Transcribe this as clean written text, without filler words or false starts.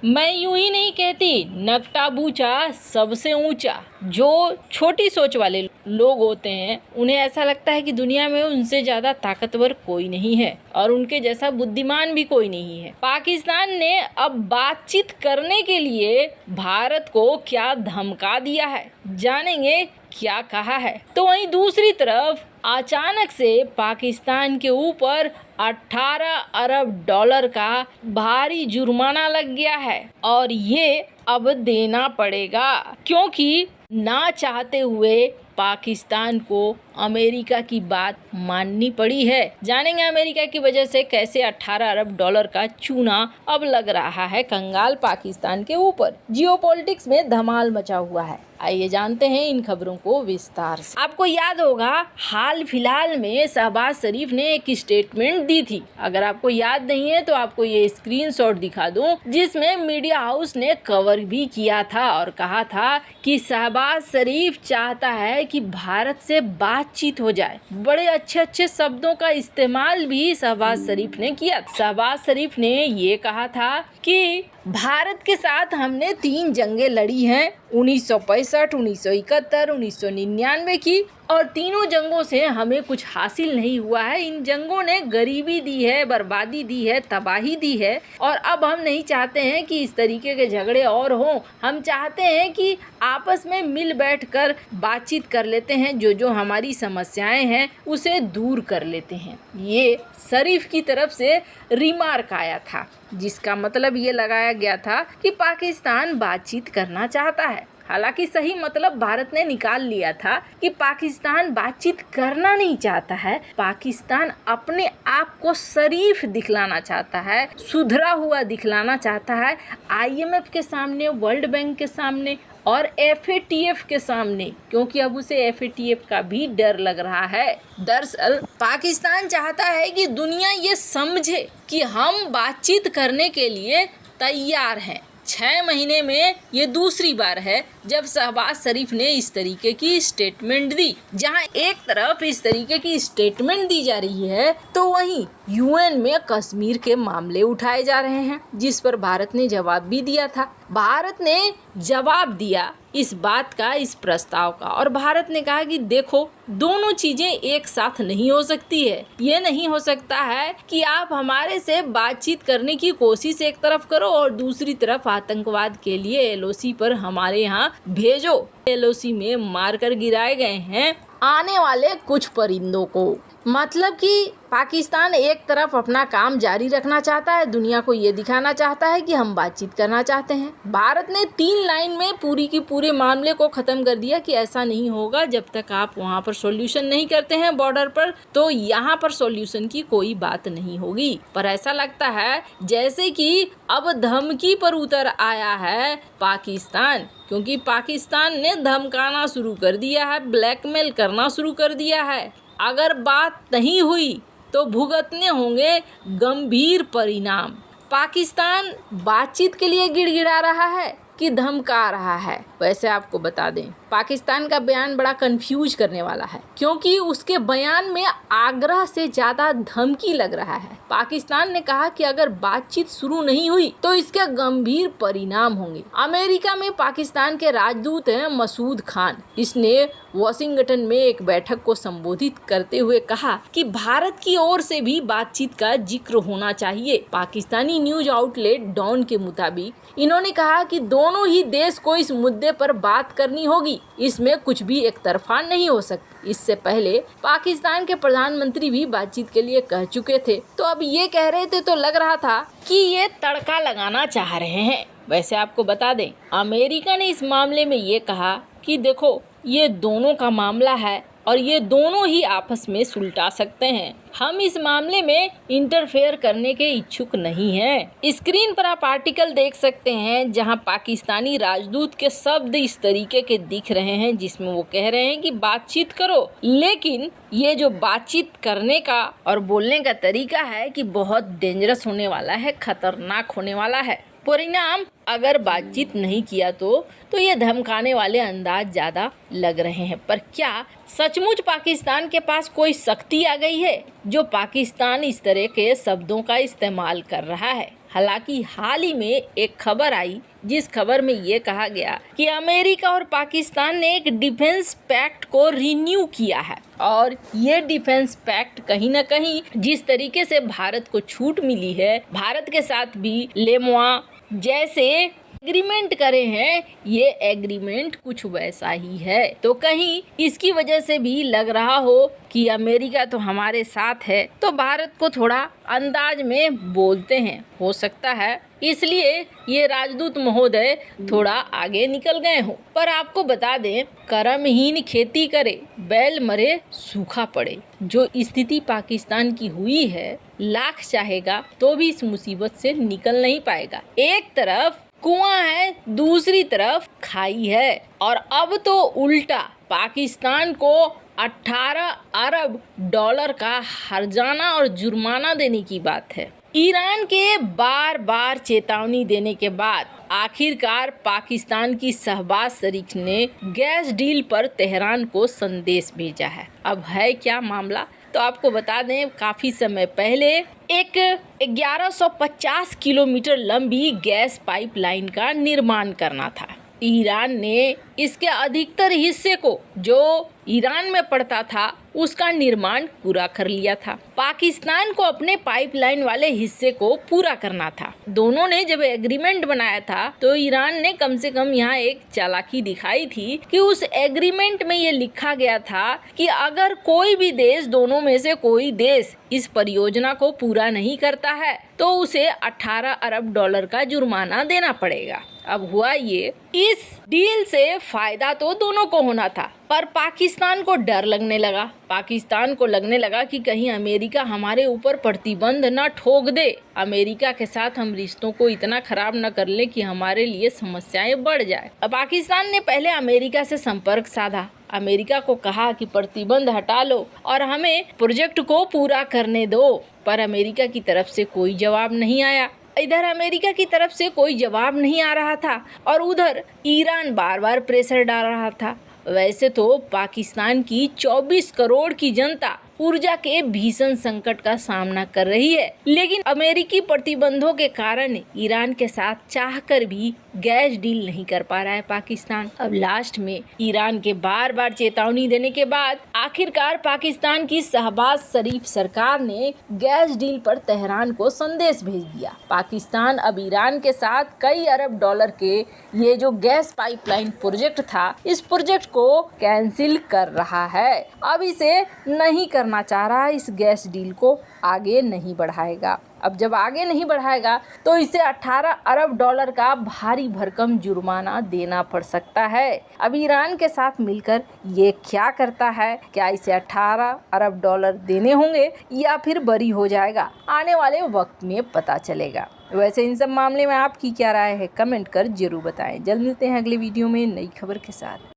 मैं यूं ही नहीं कहती, नकटा बूचा सबसे ऊंचा। जो छोटी सोच वाले लोग होते हैं उन्हें ऐसा लगता है कि दुनिया में उनसे ज्यादा ताकतवर कोई नहीं है और उनके जैसा बुद्धिमान भी कोई नहीं है। पाकिस्तान ने अब बातचीत करने के लिए भारत को क्या धमका दिया है, जानेंगे क्या कहा है। तो वहीं दूसरी तरफ अचानक से पाकिस्तान के ऊपर 18 अरब डॉलर का भारी जुर्माना लग गया है और ये अब देना पड़ेगा, क्योंकि ना चाहते हुए पाकिस्तान को अमेरिका की बात माननी पड़ी है। जानेंगे अमेरिका की वजह से कैसे 18 अरब डॉलर का चूना अब लग रहा है कंगाल पाकिस्तान के ऊपर। जियोपॉलिटिक्स में धमाल मचा हुआ है। आइए जानते हैं इन खबरों को विस्तार से। आपको याद होगा हाल फिलहाल में शहबाज शरीफ ने एक स्टेटमेंट दी थी। अगर आपको याद नहीं है तो आपको ये स्क्रीनशॉट दिखा दूं, जिसमें मीडिया हाउस ने कवर भी किया था और कहा था कि शहबाज शरीफ चाहता है कि भारत से बातचीत हो जाए। बड़े अच्छे शब्दों का इस्तेमाल भी शहबाज शरीफ ने किया। शहबाज शरीफ ने ये कहा था कि भारत के साथ हमने 3 जंगें लड़ी हैं, 1965, 1971, 1999 की, और तीनों जंगों से हमें कुछ हासिल नहीं हुआ है। इन जंगों ने गरीबी दी है, बर्बादी दी है, तबाही दी है और अब हम नहीं चाहते हैं कि इस तरीके के झगड़े और हों। हम चाहते हैं कि आपस में मिल बैठ कर बातचीत कर लेते हैं, जो हमारी समस्याएं हैं उसे दूर कर लेते हैं। ये शरीफ की तरफ से रिमार्क आया था, जिसका मतलब ये लगाया गया था कि पाकिस्तान बातचीत करना चाहता है। हालांकि सही मतलब भारत ने निकाल लिया था कि पाकिस्तान बातचीत करना नहीं चाहता है। पाकिस्तान अपने आप को शरीफ दिखलाना चाहता है, सुधरा हुआ दिखलाना चाहता है, IMF के सामने, वर्ल्ड बैंक के सामने और FATF के सामने, क्योंकि अब उसे FATF का भी डर लग रहा है। दरअसल पाकिस्तान चाहता है कि दुनिया ये समझे कि हम बातचीत करने के लिए तैयार हैं। 6 महीने में ये दूसरी बार है जब शहबाज शरीफ ने इस तरीके की स्टेटमेंट दी। जहां एक तरफ इस तरीके की स्टेटमेंट दी जा रही है तो वहीं UN में कश्मीर के मामले उठाए जा रहे हैं, जिस पर भारत ने जवाब भी दिया था। भारत ने जवाब दिया इस बात का, इस प्रस्ताव का, और भारत ने कहा कि देखो दोनों चीजें एक साथ नहीं हो सकती है। ये नहीं हो सकता है कि आप हमारे से बातचीत करने की कोशिश एक तरफ करो और दूसरी तरफ आतंकवाद के लिए LOC पर हमारे यहाँ भेजो। LOC में मारकर गिराए गए हैं आने वाले कुछ परिंदों को। मतलब कि पाकिस्तान एक तरफ अपना काम जारी रखना चाहता है, दुनिया को ये दिखाना चाहता है कि हम बातचीत करना चाहते हैं। भारत ने 3 लाइन में पूरी की पूरे मामले को खत्म कर दिया कि ऐसा नहीं होगा जब तक आप वहाँ पर सॉल्यूशन नहीं करते हैं बॉर्डर पर, तो यहाँ पर सॉल्यूशन की कोई बात नहीं होगी। पर ऐसा लगता है जैसे कि अब धमकी पर उतर आया है पाकिस्तान, क्योंकि पाकिस्तान ने धमकाना शुरू कर दिया है, ब्लैकमेल करना शुरू कर दिया है। अगर बात नहीं हुई तो भुगतने होंगे गंभीर परिणाम। पाकिस्तान बातचीत के लिए गिड़गिड़ा रहा है कि धमका रहा है। वैसे आपको बता दें पाकिस्तान का बयान बड़ा कंफ्यूज करने वाला है, क्योंकि उसके बयान में आग्रह से ज्यादा धमकी लग रहा है। पाकिस्तान ने कहा कि अगर बातचीत शुरू नहीं हुई तो इसके गंभीर परिणाम होंगे। अमेरिका में पाकिस्तान के राजदूत हैं मसूद खान। इसने वॉशिंगटन में एक बैठक को संबोधित करते हुए कहा कि भारत की ओर से भी बातचीत का जिक्र होना चाहिए। पाकिस्तानी न्यूज आउटलेट डॉन के मुताबिक इन्होंने कहा कि दोनों ही देश को इस मुद्दे पर बात करनी होगी, इसमें कुछ भी एक तरफा नहीं हो सकती। इससे पहले पाकिस्तान के प्रधानमंत्री भी बातचीत के लिए कह चुके थे, तो अब ये कह रहे थे तो लग रहा था कि ये तड़का लगाना चाह रहे हैं। वैसे आपको बता दें अमेरिका ने इस मामले में ये कहा कि देखो ये दोनों का मामला है और ये दोनों ही आपस में सुलटा सकते हैं। हम इस मामले में इंटरफेयर करने के इच्छुक नहीं हैं। स्क्रीन पर आप आर्टिकल देख सकते हैं जहां पाकिस्तानी राजदूत के शब्द इस तरीके के दिख रहे हैं, जिसमें वो कह रहे हैं कि बातचीत करो। लेकिन ये जो बातचीत करने का और बोलने का तरीका है कि बहुत डेंजरस होने वाला है, खतरनाक होने वाला है। परिणाम अगर बातचीत नहीं किया तो ये धमकाने वाले अंदाज ज़्यादा लग रहे हैं। पर क्या सचमुच पाकिस्तान के पास कोई शक्ति आ गई है जो पाकिस्तान इस तरह के शब्दों का इस्तेमाल कर रहा है? हालांकि हाल ही में एक खबर आई जिस खबर में ये कहा गया कि अमेरिका और पाकिस्तान ने एक डिफेंस पैक्ट को रिन्यू किया है और ये डिफेंस पैक्ट कहीं ना कहीं जिस तरीके से भारत को छूट मिली है, भारत के साथ भी लेमुआ जैसे एग्रीमेंट करे हैं, ये एग्रीमेंट कुछ वैसा ही है। तो कहीं इसकी वजह से भी लग रहा हो कि अमेरिका तो हमारे साथ है, तो भारत को थोड़ा अंदाज में बोलते हैं, हो सकता है इसलिए ये राजदूत महोदय थोड़ा आगे निकल गए हों। पर आपको बता दें, कर्महीन खेती करे, बैल मरे सूखा पड़े, जो स्थिति पाकिस्तान की हुई है, लाख चाहेगा तो भी इस मुसीबत से निकल नहीं पाएगा। एक तरफ कुआं है, दूसरी तरफ खाई है और अब तो उल्टा पाकिस्तान को 18 अरब डॉलर का हर्जाना और जुर्माना देने की बात है। ईरान के बार बार चेतावनी देने के बाद आखिरकार पाकिस्तान की शहबाज शरीफ ने गैस डील पर तेहरान को संदेश भेजा है। अब है क्या मामला, तो आपको बता दें, काफी समय पहले एक 1150 किलोमीटर लंबी गैस पाइपलाइन का निर्माण करना था। ईरान ने इसके अधिकतर हिस्से को, जो ईरान में पड़ता था, उसका निर्माण पूरा कर लिया था। पाकिस्तान को अपने पाइपलाइन वाले हिस्से को पूरा करना था। दोनों ने जब एग्रीमेंट बनाया था तो ईरान ने कम से कम यहाँ एक चालाकी दिखाई थी कि उस एग्रीमेंट में ये लिखा गया था कि अगर कोई भी देश, दोनों में से कोई देश इस परियोजना को पूरा नहीं करता है तो उसे 18 अरब डॉलर का जुर्माना देना पड़ेगा। अब हुआ ये, इस डील से फायदा तो दोनों को होना था, पर पाकिस्तान को डर लगने लगा। पाकिस्तान को लगने लगा कि कहीं अमेरिका हमारे ऊपर प्रतिबंध न ठोक दे, अमेरिका के साथ हम रिश्तों को इतना खराब न कर ले कि हमारे लिए समस्याएं बढ़ जाए। अब पाकिस्तान ने पहले अमेरिका से संपर्क साधा, अमेरिका को कहा कि प्रतिबंध हटा लो और हमें प्रोजेक्ट को पूरा करने दो, पर अमेरिका की तरफ से कोई जवाब नहीं आया। इधर अमेरिका की तरफ से कोई जवाब नहीं आ रहा था और उधर ईरान बार बार प्रेशर डाल रहा था। वैसे तो पाकिस्तान की 24 करोड़ की जनता ऊर्जा के भीषण संकट का सामना कर रही है, लेकिन अमेरिकी प्रतिबंधों के कारण ईरान के साथ चाहकर भी गैस डील नहीं कर पा रहा है पाकिस्तान। अब लास्ट में ईरान के बार बार चेतावनी देने के बाद आखिरकार पाकिस्तान की शहबाज शरीफ सरकार ने गैस डील पर तेहरान को संदेश भेज दिया। पाकिस्तान अब ईरान के साथ कई अरब डॉलर के ये जो गैस पाइपलाइन प्रोजेक्ट था, इस प्रोजेक्ट को कैंसिल कर रहा है। अब इसे नहीं करना चाह रहा है, इस गैस डील को आगे नहीं बढ़ाएगा। अब जब आगे नहीं बढ़ाएगा तो इसे 18 अरब डॉलर का भारी भरकम जुर्माना देना पड़ सकता है। अब ईरान के साथ मिलकर ये क्या करता है, क्या इसे 18 अरब डॉलर देने होंगे या फिर बरी हो जाएगा, आने वाले वक्त में पता चलेगा। वैसे इन सब मामले में आपकी क्या राय है, कमेंट कर जरूर बताएं। जल्द मिलते हैं अगले वीडियो में नई खबर के साथ।